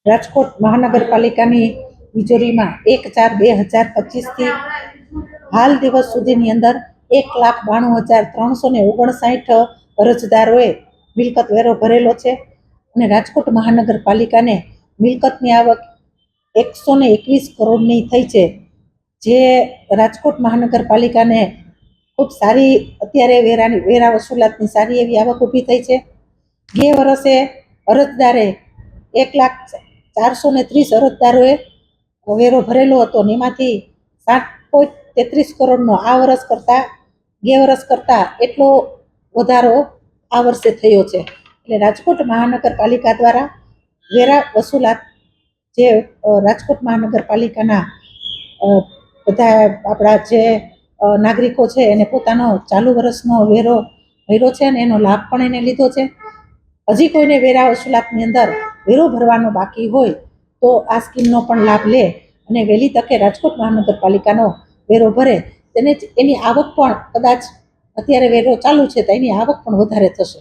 રાજકોટ મહાનગરપાલિકાની તિજોરીમાં 1/4/2025 હાલ દિવસ સુધીની અંદર 1,92,359 અરજદારોએ મિલકત વેરો ભરેલો છે અને રાજકોટ મહાનગરપાલિકાને મિલકતની આવક 121 કરોડની થઈ છે, જે રાજકોટ મહાનગરપાલિકાને ખૂબ સારી અત્યારે વેરા વસૂલાતની સારી એવી આવક ઊભી થઈ છે. ગયા વર્ષે અરજદારે 1,04,30 અરજદારોએ વેરો ભરેલો હતો અને એમાંથી 7.33 કરોડનો આ વર્ષ કરતાં ગયા વર્ષ કરતાં એટલો વધારો આ વર્ષે થયો છે. એટલે રાજકોટ મહાનગરપાલિકા દ્વારા વેરા વસૂલાત જે રાજકોટ મહાનગરપાલિકાના બધા આપણા જે નાગરિકો છે એને પોતાનો ચાલુ વર્ષનો વેરો ભર્યો છે અને એનો લાભ પણ એને લીધો છે. હજી કોઈને વેરા વસૂલાતની અંદર વેરો ભરવાનો બાકી હોય તો આ સ્કીમનો પણ લાભ લે અને વહેલી તકે રાજકોટ મહાનગરપાલિકાનો વેરો ભરે, તેને એની આવક પણ કદાચ અત્યારે વેરો ચાલુ છે તો એની આવક પણ વધારે થશે.